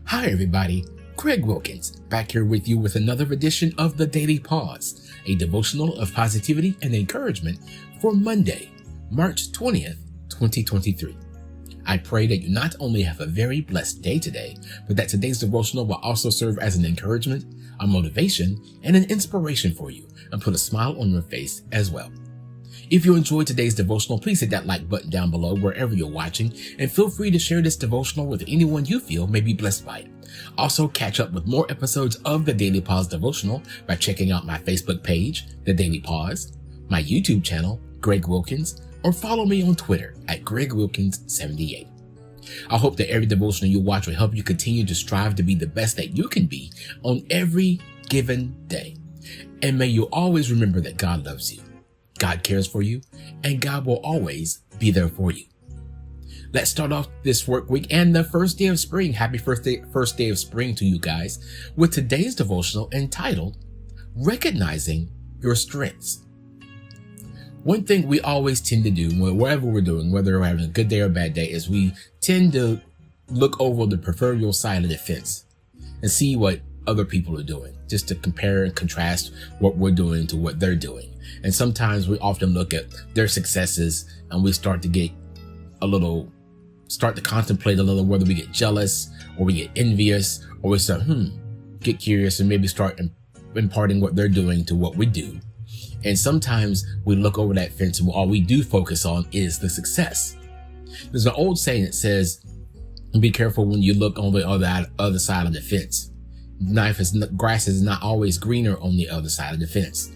Hi everybody, Craig Wilkins, back here with you with another edition of the Daily Pause, a devotional of positivity and encouragement for Monday, March 20th, 2023. I pray that you not only have a very blessed day today, but that today's devotional will also serve as an encouragement, a motivation, and an inspiration for you, and put a smile on your face as well. If you enjoyed today's devotional, please hit that like button down below wherever you're watching, and feel free to share this devotional with anyone you feel may be blessed by it. Also, catch up with more episodes of the Daily Pause devotional by checking out my Facebook page, The Daily Pause, my YouTube channel, Greg Wilkins, or follow me on Twitter at GregWilkins78. I hope that every devotional you watch will help you continue to strive to be the best that you can be on every given day. And may you always remember that God loves you, God cares for you, and God will always be there for you. Let's start off this work week and the first day of spring. Happy first day of spring to you guys with today's devotional entitled, Recognizing Your Strengths. One thing we always tend to do, whatever we're doing, whether we're having a good day or a bad day, is we tend to look over the proverbial side of the fence and see what other people are doing, just to compare and contrast what we're doing to what they're doing. And sometimes we often look at their successes and we start to contemplate a little whether we get jealous or we get envious, or we start, get curious and maybe start imparting what they're doing to what we do. And sometimes we look over that fence and all we do focus on is the success. There's an old saying that says, be careful when you look on the other side of the fence. Grass is not always greener on the other side of the fence.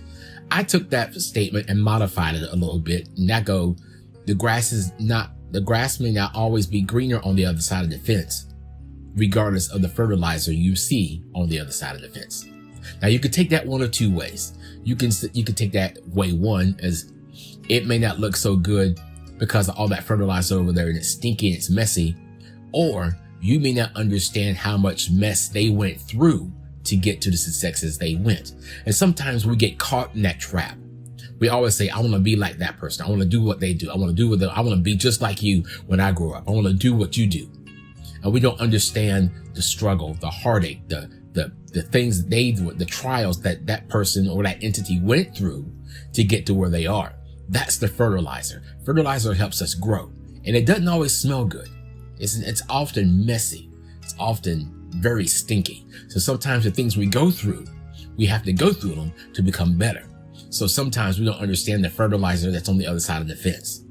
I took that statement and modified it a little bit, and that the grass may not always be greener on the other side of the fence, regardless of the fertilizer you see on the other side of the fence. Now you could take that one of two ways. You could take that way one as it may not look so good because of all that fertilizer over there and it's stinky and it's messy, or you may not understand how much mess they went through to get to the successes they went. And sometimes we get caught in that trap. We always say, I want to be like that person. I want to do what they do. I want to be just like you when I grow up. I want to do what you do. And we don't understand the struggle, the heartache, the things they do, the trials that person or that entity went through to get to where they are. That's the fertilizer. Fertilizer helps us grow, and it doesn't always smell good. It's often messy. It's often very stinky. So sometimes the things we go through, we have to go through them to become better. So sometimes we don't understand the fertilizer that's on the other side of the fence.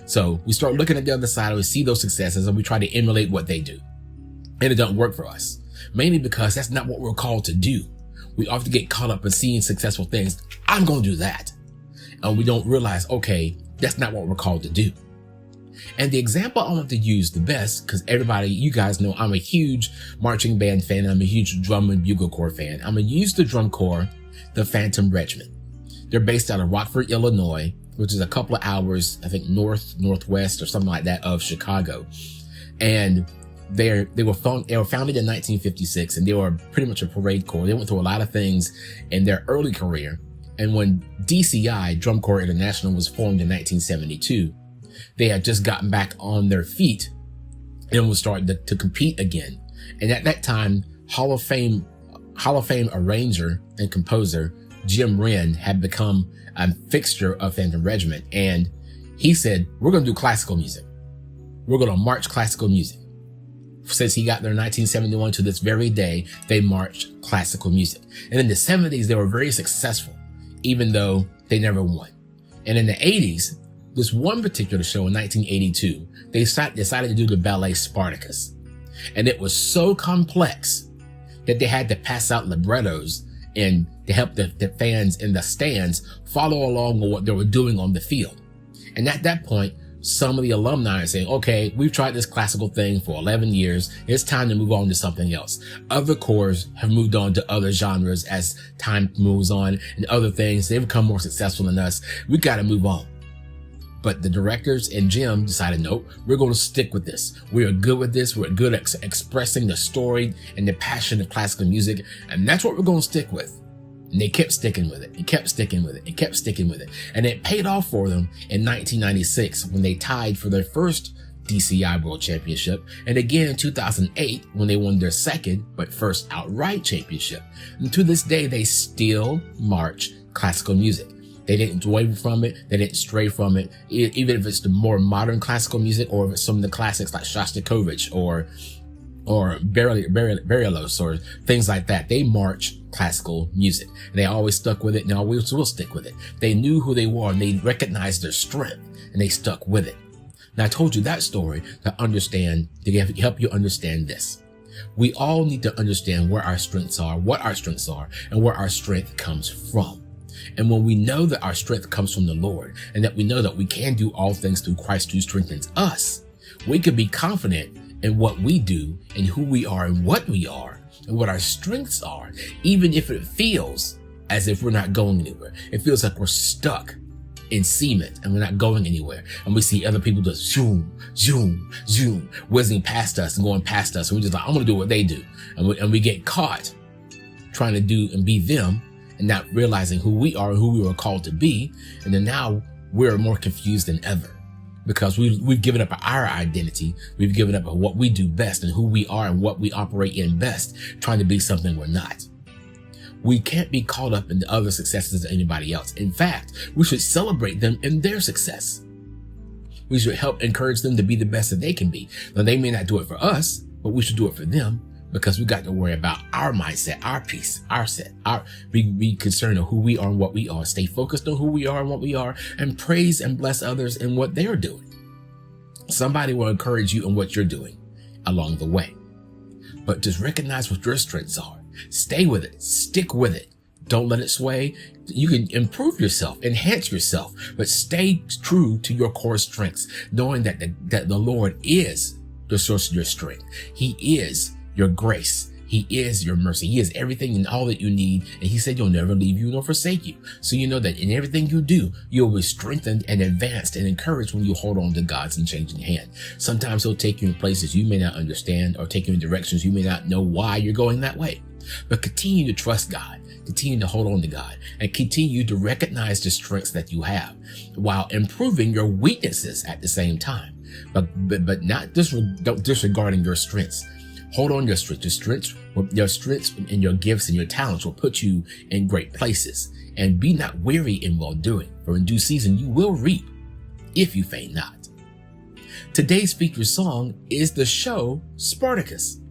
So we start looking at the other side and we see those successes and we try to emulate what they do. And it doesn't work for us, mainly because that's not what we're called to do. We often get caught up in seeing successful things. I'm going to do that. And we don't realize, okay, that's not what we're called to do. And the example I want to use the best, because you guys know I'm a huge marching band fan. I'm a huge drum and bugle corps fan. I'm going to use the drum corps, the Phantom Regiment. They're based out of Rockford, Illinois, which is a couple of hours, I think, northwest or something like that of Chicago. And they were founded in 1956, and they were pretty much a parade corps. They went through a lot of things in their early career. And when DCI, Drum Corps International, was formed in 1972, they had just gotten back on their feet and was starting to compete again. And at that time, Hall of Fame arranger and composer Jim Wren had become a fixture of Phantom Regiment. And he said, we're going to do classical music. We're going to march classical music. Since he got there in 1971 to this very day, they marched classical music. And in the 70s, they were very successful, even though they never won. And in the 80s, this one particular show in 1982, they decided to do the ballet Spartacus. And it was so complex that they had to pass out librettos and to help the fans in the stands follow along with what they were doing on the field. And at that point, some of the alumni are saying, okay, we've tried this classical thing for 11 years. It's time to move on to something else. Other corps have moved on to other genres as time moves on and other things. They've become more successful than us. We got to move on. But the directors and Jim decided, nope, we're going to stick with this. We are good with this. We're good at expressing the story and the passion of classical music. And that's what we're going to stick with. And they kept sticking with it. He kept sticking with it. He kept sticking with it. And it paid off for them in 1996 when they tied for their first DCI World Championship, and again in 2008 when they won their second but first outright championship. And to this day, they still march classical music. They didn't waver from it. They didn't stray from it. Even if it's the more modern classical music, or if it's some of the classics like Shostakovich or Berlioz or things like that, they march classical music. And they always stuck with it, and they always will stick with it. They knew who they were, and they recognized their strength, and they stuck with it. Now, I told you that story to help you understand this. We all need to understand where our strengths are, what our strengths are, and where our strength comes from. And when we know that our strength comes from the Lord, and that we know that we can do all things through Christ who strengthens us, we can be confident in what we do and who we are and what we are and what our strengths are, even if it feels as if we're not going anywhere. It feels like we're stuck in cement and we're not going anywhere. And we see other people just zoom, zoom, zoom, whizzing past us and going past us. And we're just like, I'm going to do what they do. And we get caught trying to do and be them, and not realizing who we are and who we were called to be. And then now we're more confused than ever because we've given up our identity. We've given up what we do best and who we are and what we operate in best, trying to be something we're not. We can't be caught up in the other successes of anybody else. In fact, we should celebrate them in their success. We should help encourage them to be the best that they can be. Now, they may not do it for us, but we should do it for them, because we got to worry about our mindset, our peace, our set, be concerned of who we are and what we are, stay focused on who we are and what we are, and praise and bless others in what they're doing. Somebody will encourage you in what you're doing along the way. But just recognize what your strengths are. Stay with it. Stick with it. Don't let it sway. You can improve yourself, enhance yourself, but stay true to your core strengths, knowing that the Lord is the source of your strength. He is your grace. He is your mercy. He is everything and all that you need. And he said, you'll never leave you nor forsake you. So you know that in everything you do, you'll be strengthened and advanced and encouraged when you hold on to God's unchanging hand. Sometimes he'll take you in places you may not understand, or take you in directions you may not know why you're going that way. But continue to trust God, continue to hold on to God, and continue to recognize the strengths that you have while improving your weaknesses at the same time. But not disregarding your strengths. Hold on your strengths. Your strengths and your gifts and your talents will put you in great places. And be not weary in well doing, for in due season you will reap if you faint not. Today's featured song is the show Spartacus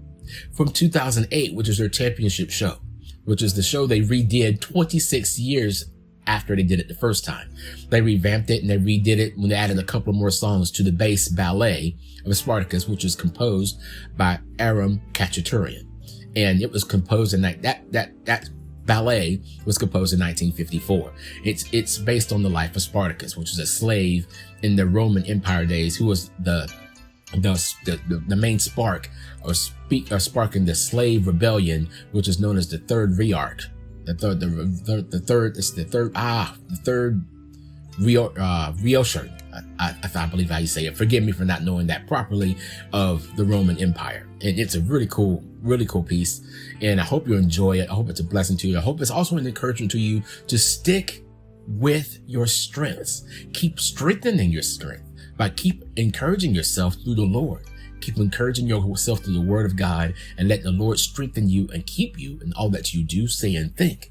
from 2008, which is their championship show, which is the show they redid 26 years after they did it the first time. They revamped it and they redid it when they added a couple more songs to the base ballet of Spartacus, which was composed by Aram Khachaturian. And it was composed in that ballet was composed in 1954. It's based on the life of Spartacus, which was a slave in the Roman Empire days, who was the main spark or spark in the slave rebellion, which is known as the third Rearch. The third Rearch, I believe how you say it. Forgive me for not knowing that properly, of the Roman Empire. And it's a really cool piece. And I hope you enjoy it. I hope it's a blessing to you. I hope it's also an encouragement to you to stick with your strengths. Keep strengthening your strength by keep encouraging yourself through the Lord. Keep encouraging yourself through the word of God, and let the Lord strengthen you and keep you in all that you do, say, and think.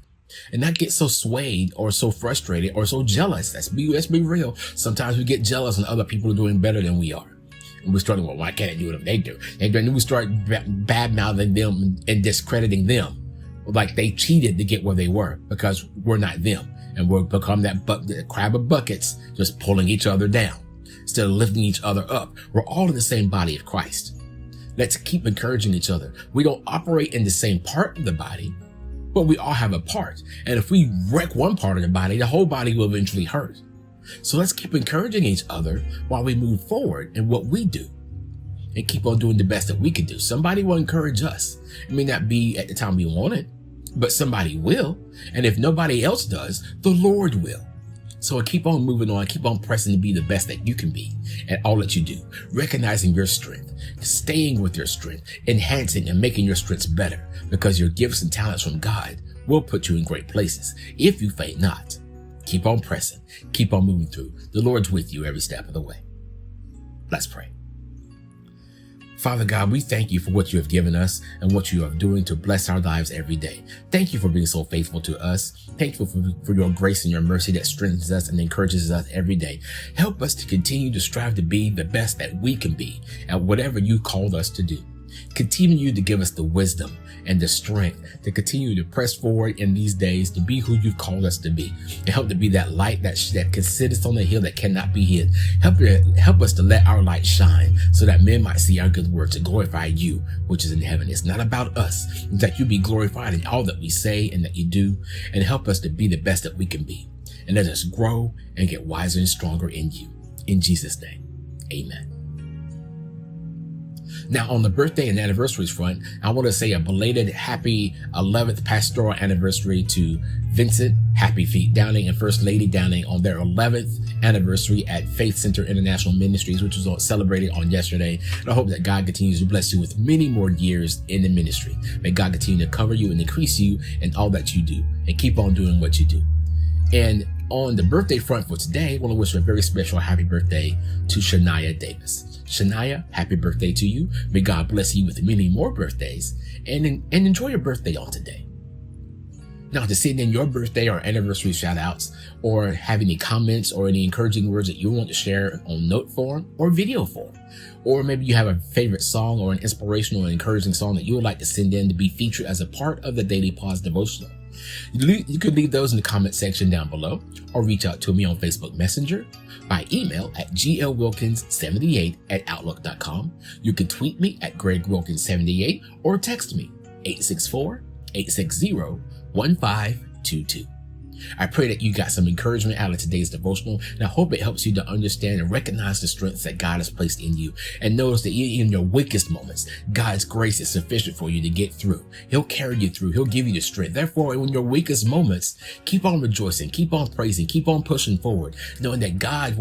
And not get so swayed or so frustrated or so jealous. Let's be real. Sometimes we get jealous when other people are doing better than we are. And we're starting, well, why can't I do what they do? And then we start bad-mouthing them and discrediting them. Like they cheated to get where they were, because we're not them. And we'll become that crab of buckets, just pulling each other down instead of lifting each other up. We're all in the same body of Christ. Let's keep encouraging each other. We don't operate in the same part of the body, but we all have a part. And if we wreck one part of the body, the whole body will eventually hurt. So let's keep encouraging each other while we move forward in what we do, and keep on doing the best that we can do. Somebody will encourage us. It may not be at the time we want it, but somebody will. And if nobody else does, the Lord will. So keep on moving on, keep on pressing to be the best that you can be at all that you do, recognizing your strength, staying with your strength, enhancing and making your strengths better, because your gifts and talents from God will put you in great places if you faint not. Keep on pressing, keep on moving through. The Lord's with you every step of the way. Let's pray. Father God, we thank you for what you have given us and what you are doing to bless our lives every day. Thank you for being so faithful to us. Thank you for your grace and your mercy that strengthens us and encourages us every day. Help us to continue to strive to be the best that we can be at whatever you called us to do. Continue to give us the wisdom and the strength to continue to press forward in these days to be who you've called us to be, and help to be that light that can sit us on the hill that cannot be hid. Help us to let our light shine so that men might see our good works to glorify you, which is in heaven. It's not about us. It's that you be glorified in all that we say and that you do, and help us to be the best that we can be. And let us grow and get wiser and stronger in you. In Jesus' name, amen. Now, on the birthday and anniversaries front, I want to say a belated happy 11th pastoral anniversary to Vincent Happy Feet Downing and First Lady Downing on their 11th anniversary at Faith Center International Ministries, which was celebrated on yesterday. And I hope that God continues to bless you with many more years in the ministry. May God continue to cover you and increase you in all that you do, and keep on doing what you do. And on the birthday front for today, I want to wish a very special happy birthday to Shania Davis. Shania, happy birthday to you. May God bless you with many more birthdays, and enjoy your birthday on today. Now, to send in your birthday or anniversary shout outs, or have any comments or any encouraging words that you want to share on note form or video form, or maybe you have a favorite song or an inspirational and encouraging song that you would like to send in to be featured as a part of the Daily Pause devotional, you could leave those in the comment section down below, or reach out to me on Facebook Messenger, by email at glwilkins78@outlook.com. You can tweet me at gregwilkins78 or text me 864-860-1522. I pray that you got some encouragement out of today's devotional, and I hope it helps you to understand and recognize the strengths that God has placed in you, and notice that in your weakest moments, God's grace is sufficient for you to get through. He'll carry you through. He'll give you the strength. Therefore, in your weakest moments, keep on rejoicing, keep on praising, keep on pushing forward, knowing that God's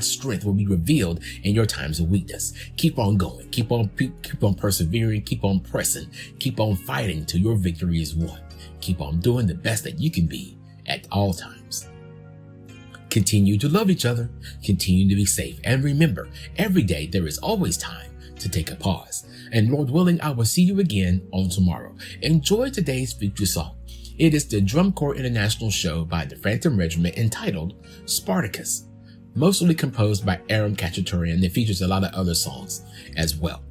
strength will be revealed in your times of weakness. Keep on going, keep on persevering, keep on pressing, keep on fighting till your victory is won. Keep on doing the best that you can be at all times. Continue to love each other, continue to be safe, and remember, every day there is always time to take a pause. And Lord willing, I will see you again on tomorrow. Enjoy today's feature song. It is the Drum Corps International show by the Phantom Regiment entitled Spartacus, mostly composed by Aram Khachaturian. It features a lot of other songs as well.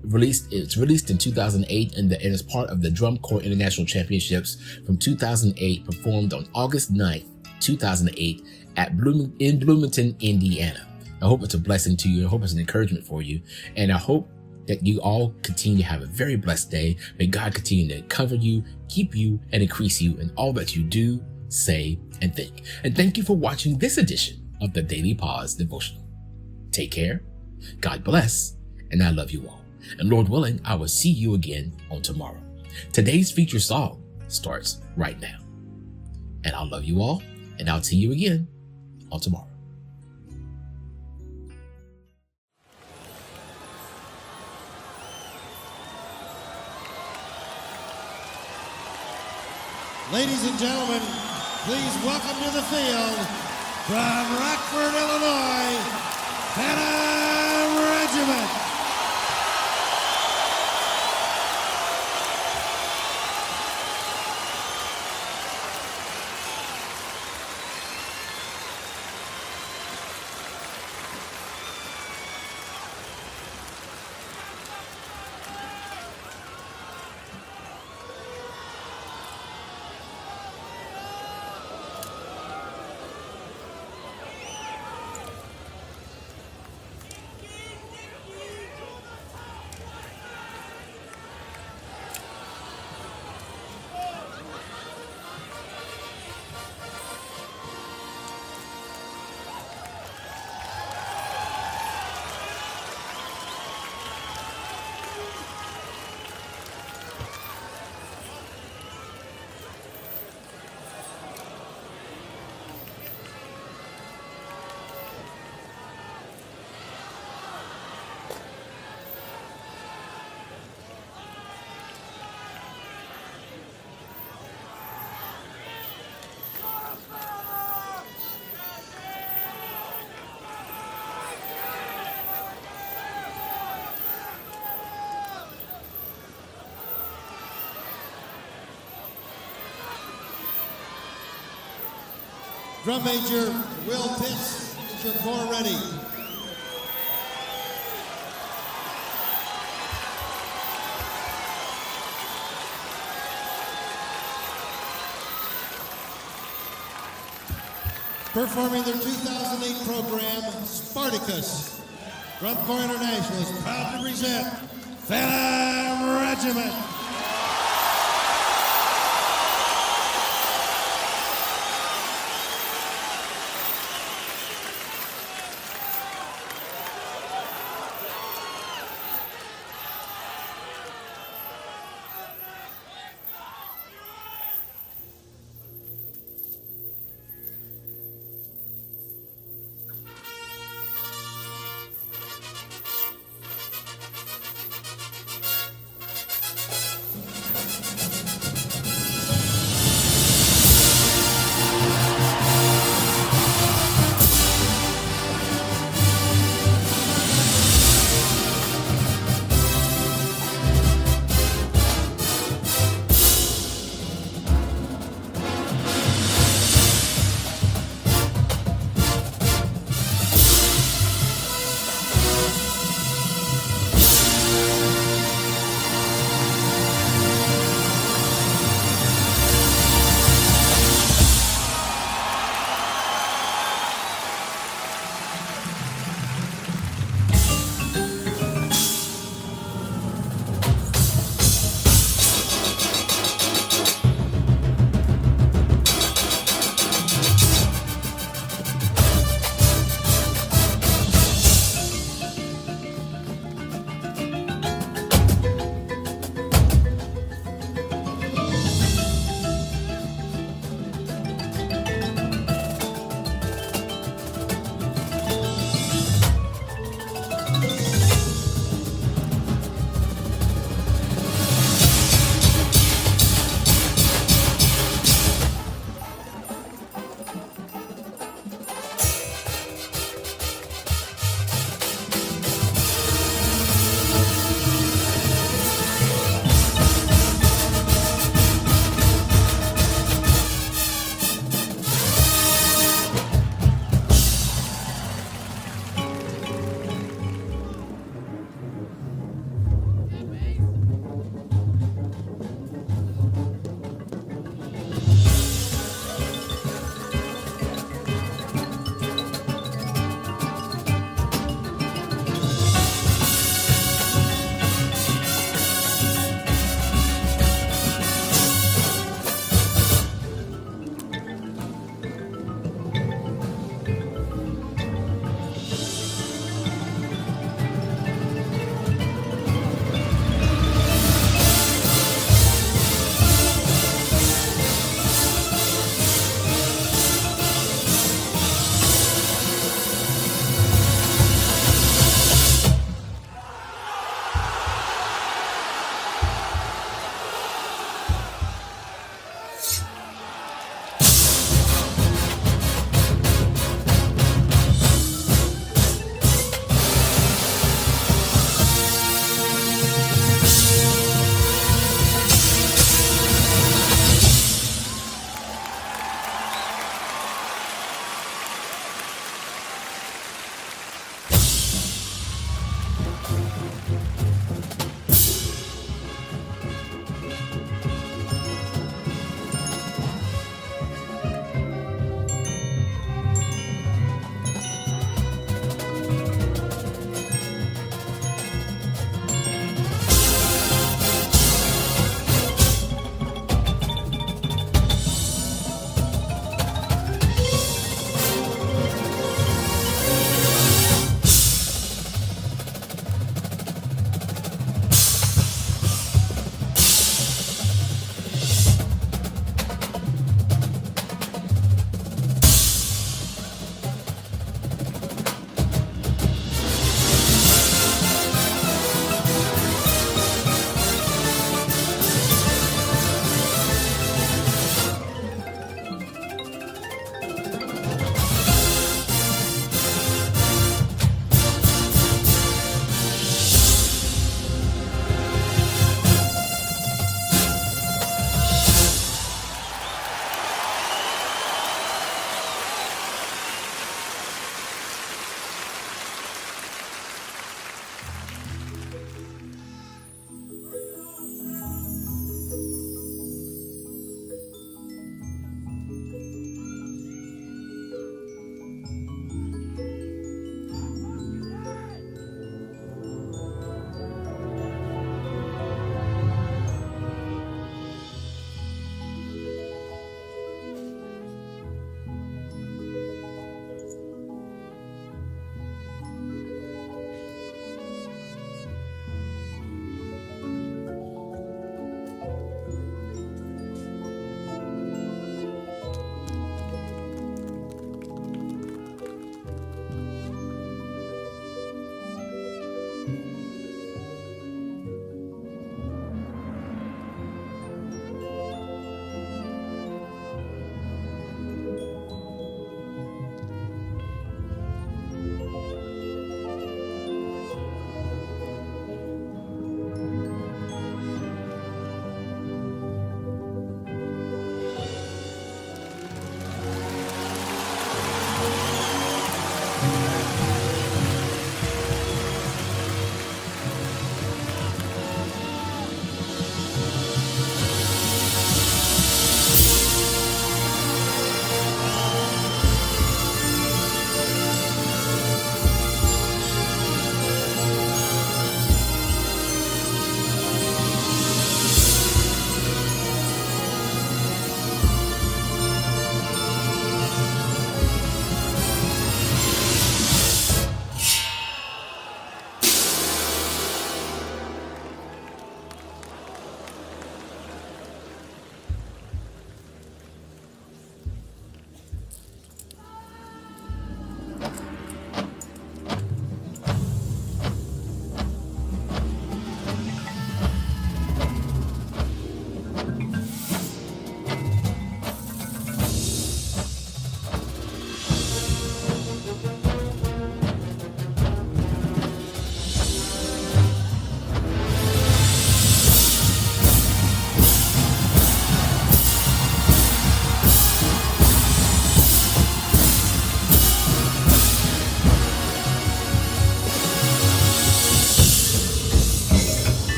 It's released in 2008 and is part of the Drum Corps International Championships from 2008, performed on August 9th, 2008 in Bloomington, Indiana. I hope it's a blessing to you. I hope it's an encouragement for you. And I hope that you all continue to have a very blessed day. May God continue to cover you, keep you, and increase you in all that you do, say, and think. And thank you for watching this edition of the Daily Pause devotional. Take care, God bless, and I love you all. And Lord willing, I will see you again on tomorrow. Today's feature song starts right now. And I'll love you all, and I'll see you again on tomorrow. Ladies and gentlemen, please welcome to the field from Rockford, Illinois, Phantom Regiment. Drum Major Will Pitts, is your corps ready? Performing their 2008 program, Spartacus. Drum Corps International is proud to present Regiment.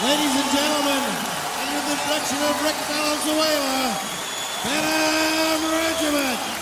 Ladies and gentlemen, under the direction of Rick Valenzuela, Regiment.